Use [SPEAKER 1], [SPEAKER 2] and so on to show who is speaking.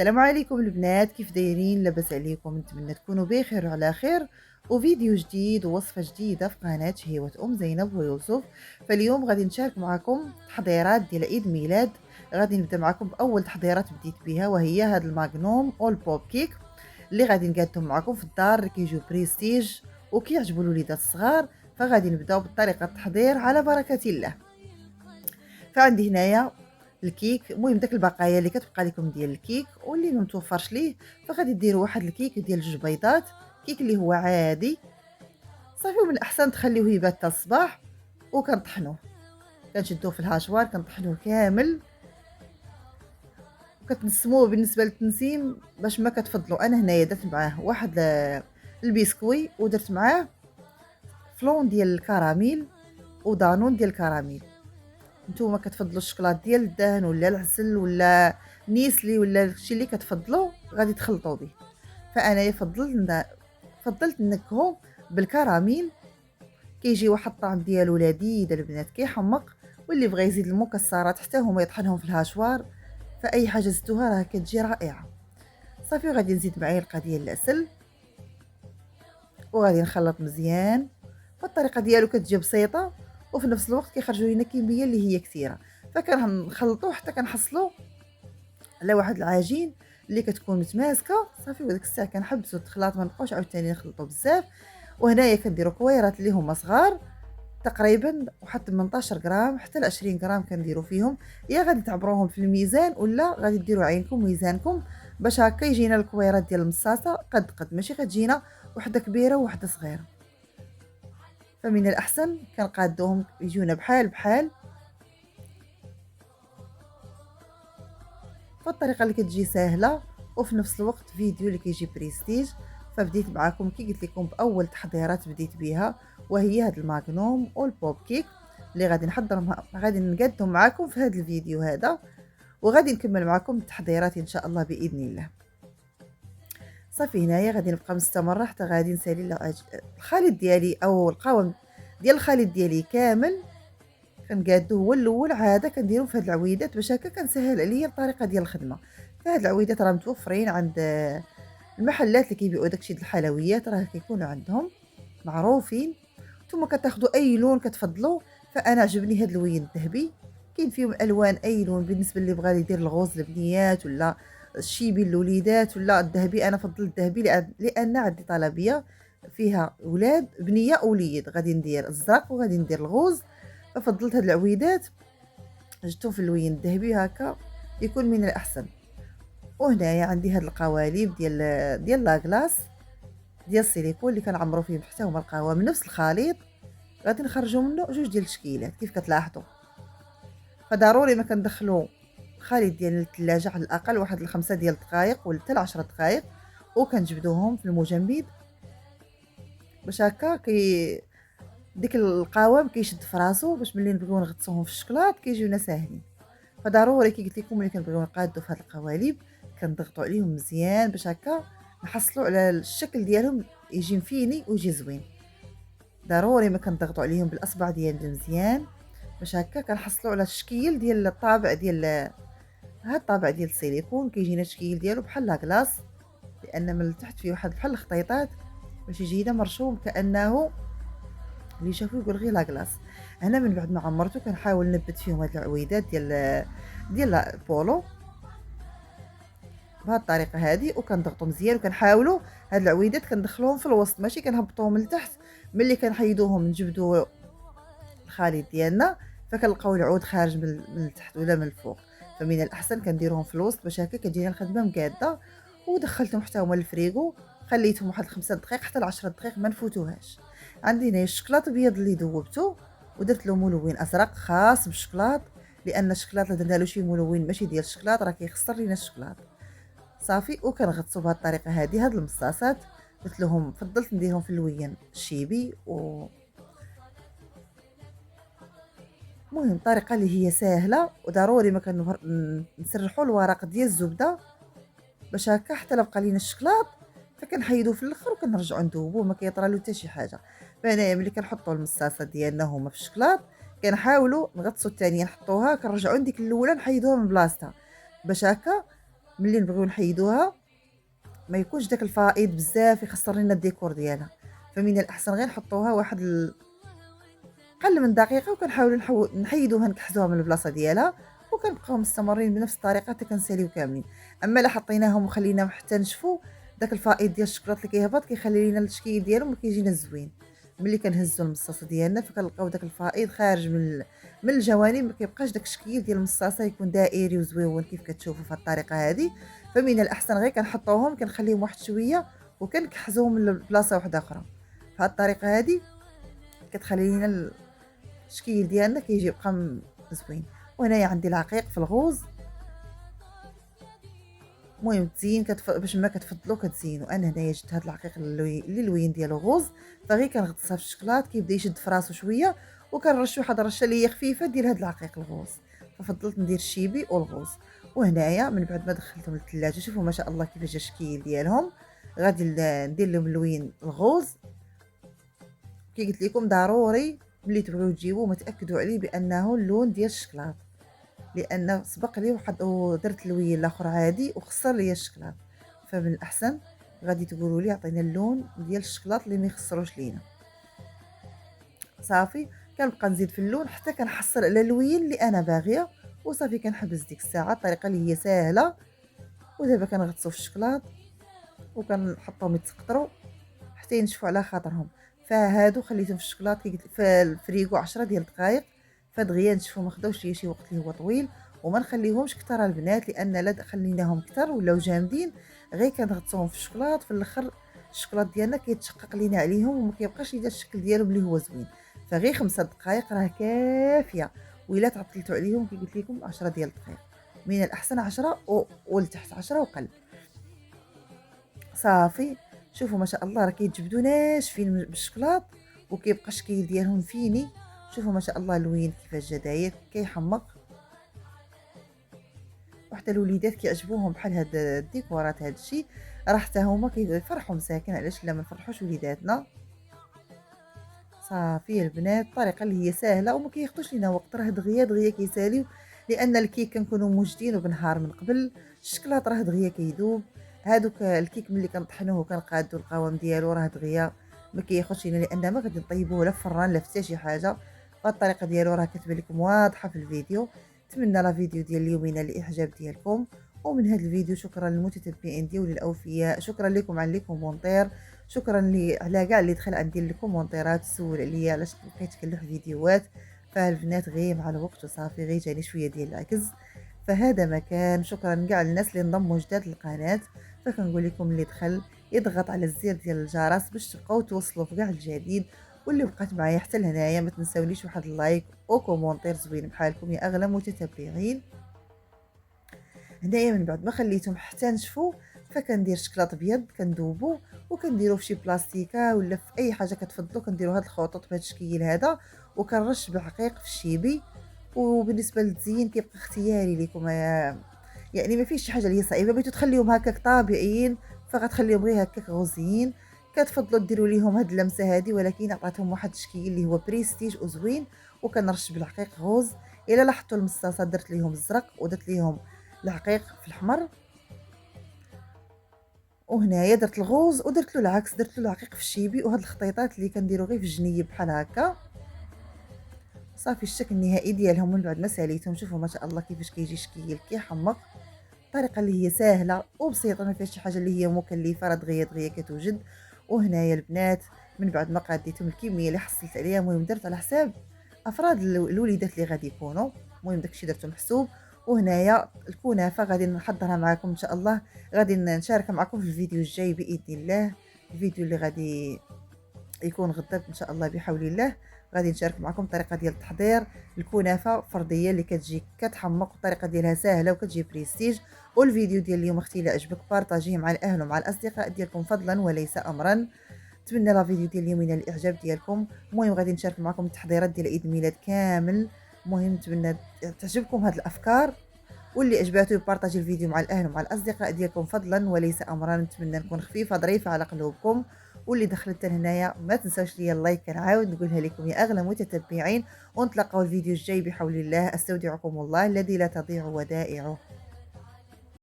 [SPEAKER 1] السلام عليكم البنات، كيف دايرين؟ لاباس عليكم؟ نتمنى تكونوا بخير وعلى خير، وفيديو جديد ووصفه جديده في قناه شهيوه زينب ويوسف. فاليوم غادي نشارك معكم تحضيرات ديال عيد ميلاد. غادي نبدا معكم باول تحضيرات بديت بها، وهي هذا الماغنوم او البوب كيك اللي غادي نقادهم معكم في الدار، اللي كيجيو بريستيج وكيعجبوا الوليدات الصغار. فغادي نبداو بطريقه التحضير على بركه الله. فعندي هنايا الكيك، المهم داك البقايا اللي كتبقى لكم ديال الكيك واللي ما متوفرش ليه، فغادي ديروا واحد الكيك ديال 2 بيضات، كيك اللي هو عادي صافي. ومن الاحسن تخليوه يبات حتى الصباح. وكنطحنوه، كنشدوه في الهاشوار كنطحنوه كامل، وكتنسموه. بالنسبه للتنسيم باش ما كتفضلوا، انا هنايا درت معاه واحد البسكوي، ودرت معاه فلون ديال الكراميل ودانون ديال الكراميل. نتوما كتفضلوا الشكلاط ديال الدهن ولا العسل ولا نيسلي ولا الشيء اللي كتفضلوا غادي تخلطوا به. فانا فضلت نكهو بالكراميل، كيجي واحد الطعم ديالو لذيذ البنات، كيحمق. واللي بغى يزيد المكسرات حتى هما يطحنهم في الهاشوار، فاي حاجه زدتوها راه كتجي رائعه. صافي غادي نزيد معلقه ديال العسل، وغادي نخلط مزيان. فالطريقه ديالو كتجي بسيطه، وفي نفس الوقت كيخرجوا لنا كميه اللي هي كثيره. فكنخلطوه حتى كنحصلوا على واحد العجين اللي كتكون متماسكه صافي. وديك الساعه كنحبسوا الخلاط، ما نبقاوش عاوتاني نخلطوا بزاف. وهنايا كنديروا كويرات اللي هما صغار، تقريبا واحد 18 غرام حتى ل 20 غرام كنديروا فيهم. يا غادي تعبروهم في الميزان ولا غادي ديروا عينكم ميزانكم، باش هكا يجينا الكويرات ديال المصاصه قد ماشي غتجينا وحده كبيره وحده صغيره. فمن الاحسن كنقادوهم يجونا بحال بحال. فالطريقه اللي كتجي سهله وفي نفس الوقت فيديو اللي كيجي بريستيج. فبديت معكم كي قلت لكم باول تحضيرات بديت بها، وهي هذا الماغنوم والبوب كيك اللي غادي نقدم معكم في هذا الفيديو هذا. وغادي نكمل معكم التحضيرات ان شاء الله باذن الله. صافي هنايا غادي نبقى مستمره حتى غادي نسالي الخليط ديالي او القوام ديال الخليط ديالي كامل. كنقادو هو الاول عاده كنديرو في هاد العويدات باش هكا كنسهل عليا الطريقه ديال الخدمه. فهاد العويدات راه متوفرين عند المحلات اللي كيبيعوا داكشي ديال الحلويات، راه كيكونوا عندهم معروفين. نتوما كتاخذوا اي لون كتفضلوا. فانا عجبني هاد اللون الذهبي، كاين فيهم الوان اي لون بالنسبه اللي بغى يدير الغوز للبنيات ولا الشيبي للوليدات ولا الذهبي. انا فضلت الذهبي لان عندي طلبيه فيها ولاد بنيه ووليد، غادي ندير الزرق وغادي ندير الغوز. ففضلت هاد العويدات جبتهم في اللون الذهبي هكا يكون من الاحسن. وهنايا عندي هاد القوالب ديال لاكلاص ديال السيليكون اللي كنعمرو فيهم حتى هما القهوه من نفس الخليط. غادي نخرجوا منه 2 ديال التشكيلات كيف كتلاحظوا. فضروري ما كندخلوا الخليط ديال الثلاجه على الاقل واحد 5 دقائق ولا حتى 10 دقائق، وكنجبدوهم في المجمد باش هكا ديك القوام كيشد في راسو، باش ملي نبغيو نغطسوهم في الشكلاط كيجيونا ساهلين. فضروري كي قلت لكم ملي كنبغيو نقادو في هاد القوالب كنضغطوا عليهم مزيان باش هكا نحصلوا على الشكل ديالهم يجي مفيني ويجي زوين. ضروري ما كنضغطوا عليهم بالاصبع ديالنا مزيان باش هكا كنحصلوا على التشكيل ديال الطابع ديال هاد الطابع ديال السيليكون. كيجينا التشكيل ديالو بحال لاكلاص، لان من التحت فيه واحد بحال الخطيطات باش يجينا مرسوم كانه اللي شافو يقول غير لاكلاص. هنا من بعد ما عمرته كنحاول نبت فيهم هاد العويدات ديال البولو بهذه الطريقه هذه، وكنضغطوا مزيان وكنحاولوا هاد العويدات كندخلوهم في الوسط ماشي كنهبطوهم لتحت. ملي كنحيدوهم نجبدوا الخليط ديالنا فكنلقاو العود خارج من التحت ولا من الفوق. فمن الاحسن كنديرهم في الوسط باش هكا كتجينا الخدمه مقاده. ودخلتهم حتى هما للفريغو، خليتهم واحد 5 دقائق حتى ل 10 دقائق ما نفوتوهاش. عندي هنا الشكلاط ابيض اللي ذوبته ودرت له ملون ازرق خاص بالشكلاط، لان الشكلاط اللي درنا له شي ملون ماشي ديال الشكلاط راه كيخسر لينا الشكلاط. صافي وكنغطسوا بهذه الطريقه هذه هاد المصاصات. قلت لهم فضلت نديرهم في اللوين الشيبي مهم طريقه اللي هي ساهله. وضروري ما نسرحوا الورق ديال الزبده باش هكا حتى لا بقى لينا الشكلاط فكنحيدوه في الاخر وكنرجعوا ندوبوه ما كيطرى له حتى شي حاجه. فهنايا ملي كنحطوا المصاصات ديالنا هما في الشكلاط كنحاولوا نغطسوا الثانيه نحطوها كنرجعوا لديك الاولى نحيدوها من بلاصتها باش هكا ملي نبغيو نحيدوها ما يكونش داك الفائض بزاف يخسر لينا الديكور ديالها، فمن الأحسن غير نحطوها واحد أقل من دقيقة وكنحاولوا نحيدوها نكحزوها من البلاصة ديالها، وكنبقاو مستمرين بنفس الطريقة حتى كنساليو كاملين. أما إلا حطيناهم وخليناهم حتى نشفوا، داك الفائض ديال الشكلاط اللي كيهبط كيخلي لينا التشكيل ديالهم ما كيجينا زوين. ملي كنهزوا المصاصه ديالنا فكنلقاو داك الفائض خارج من الجوانب، ما كيبقاش داك الشكل ديال المصاصه يكون دائري وزويون كيف كتشوفوا في هاد الطريقه هذه. فمن الأحسن غير كنحطوهم كنخليهم واحد شويه وكنكحزوهم لبلاصه واحده أخرى. بهاد الطريقه هذه كتخلي لينا التشكيل ديالنا كيجي يبقى زوين. وهنايا عندي العقيق في الغوز، المهم تزين باش ما كتفضلوا كتزينوا. انا هنايا جبت هذا العقيق اللي لوين ديالو غوز، فغير كنغطسها في الشكلاط كيبدا يشد في راسو شويه، وكنرش واحد الرشه اللي هي خفيفه ديال هذا العقيق الغوز. ففضلت ندير الشيبي والغوز. وهنايا من بعد ما دخلتهم للثلاجه شوفوا ما شاء الله كيفاش جا الشكل ديالهم. غادي ندير لهم لوين الغوز. كي قلت لكم ضروري ملي تبغيو تجيبوه ما تاكدوا عليه بانه اللون ديال الشكلاط، لان سبق لي ودرت اللوين الاخر عادي وخسر لي الشكلاط. فمن الاحسن غادي تقولوا لي عطينا اللون ديال الشكلاط اللي ما يخسروش لينا. صافي كنبقى نزيد في اللون حتى كنحصل على اللوين اللي انا باغيه، وصافي كنحبس ديك الساعه. الطريقه اللي هي سهله. ودابا كنغطسو في الشكلاط وكنحطهم يتسقطروا حتى ينشفوا على خاطرهم. فهادو خليتهم في الشكلاط في الفريغو 10 ديال الدقائق فدغيا نشفوا، ما خداوش ليا شي وقت اللي هو طويل. وما نخليهمش كثر البنات، لان لا خليناهم كثر ولاو جامدين غير كنغطسوهم في الشكلاط في الاخر الشكلاط ديالنا كيتشقق لينا عليهم وما كيبقاش يدير الشكل ديالهم اللي هو زوين. فغير 5 دقائق راه كافيه، وإلا تعطلتوا عليهم كي قلت لكم 10 ديال الدقائق. من الاحسن 10 ولتحت 10 وقل. صافي شوفوا ما شاء الله راه كيتجبدوا ناشفين بالشكلاط وكيبقى الشكل ديالهم فيني. شوفوا ما شاء الله اللوين كيفاش جا داير كيحمق، وحتى الوليدات كيعجبوهم بحال هاد الديكورات. هاد الشيء راه حتى هما كيفرحوا مساكن، علاش لا ما نفرحوش وليداتنا. صافي البنات الطريقه اللي هي سهله وما كياخذوش لينا وقت، راه دغيا دغيا كيساليو، لان الكيك كنكونوا موجدينه بنهار من قبل. الشكلاط راه دغيا كيذوب. هادوك الكيك ملي كنطحنوه وكنقادو القوام ديالو راه دغيا ما كياخذش لينا، لان ما غادي نطيبوه لا في الفران لا في حتى شي حاجه. فالطريقه ديالو راه كتبان لكم واضحه في الفيديو. نتمنى لا فيديو ديال اليوم ينال الاعجاب ديالكم. ومن هذا الفيديو شكرا للمتتبعين ديالي الاوفياء، شكرا لكم على لي كومونتير، شكرا على كاع اللي دخل عندي الكومونتيرات سول عليا علاش بقيت كنلوح فيديوهات. فالبنات غير مع الوقت وصافي غير جاني شويه ديال العكز. فهذا مكان شكرا كاع الناس اللي انضموا جداد للقناه. فكنقول لكم اللي دخل يضغط على الزر ديال الجرس باش تبقاو توصلوا في كاع الجديد. واللي بقات معايا حتى لهنايا ما تنساونيش واحد اللايك وكومونتير زوين بحالكم يا اغلى متتبعين. هنايا من بعد ما خليتهم حتى نشفوا فكندير شكلاط ابيض كندوبو وكنديرو في شي بلاستيكه ولا في اي حاجه كتفضلوا. كنديروا هاد الخطوط بهذا الشكل هذا وكنرش بالعقيق في الشيبي. وبالنسبه للتزيين كيبقى اختياري لكم، يعني ما فيش شي حاجه اللي هي صعيبه. بغيتو تخليهم هكاك طبيعيين فغتخليهم غير هكاك غوزيين. كتفضلوا ديروا ليهم هاد اللمسه هادي، ولكن عطاتهم واحد الشكل اللي هو بريستيج وزوين. وكنرش بالعقيق غوز. الا لاحظتوا المصاصات درت ليهم الزرق ودرت ليهم العقيق في الاحمر، وهنايا درت الغوز ودرت له العكس، درت له العقيق في الشيبي. وهاد الخطيطات اللي كنديرو غير في الجنيب بحال هكا. صافي الشكل النهائي ديالهم من بعد ما ساليتهم شوفوا ما شاء الله كيفاش كيجي شكل كيحمق. الطريقه اللي هي سهله وبسيطه ما فيهاش شي حاجه اللي هي مكلفه، راه دغيا دغيا كتوجد. وهنايا البنات من بعد ما قاديتهم الكميه اللي حصلت عليها، المهم درت على حساب افراد الوليدات اللي غادي يكونوا، المهم داكشي درتو محسوب. وهنايا الكنافه غادي نحضرها معكم ان شاء الله، غادي نشاركها معكم في الفيديو الجاي باذن الله. الفيديو اللي غادي يكون غدا ان شاء الله بحول الله غادي نشارك معكم الطريقه ديال تحضير الكنافه فرديه اللي كتجي كتحمق، والطريقه ديالها سهله وكتجي بريستيج. والفيديو ديال اليوم اختي الا عجبك بارطاجيه مع الاهل ومع الاصدقاء ديالكم فضلا وليس امرا. نتمنى لا فيديو ديال اليوم ينال الاعجاب ديالكم. المهم غادي نشارك معكم التحضيرات ديال عيد الميلاد كامل. المهم نتمنى تعجبكم هذه الافكار، واللي عجباتو يبارطاجي الفيديو مع الاهل ومع الاصدقاء ديالكم فضلا وليس امرا. نتمنى نكون خفيفه ظريفه على قلوبكم. واللي دخلت هنايا ما تنساوش ليا اللايك، كنعاود نقولها لكم يا اغلى متتبعين. ونتلاقاو الفيديو الجاي بحول الله. استودعكم الله الذي لا تضيع ودائعه.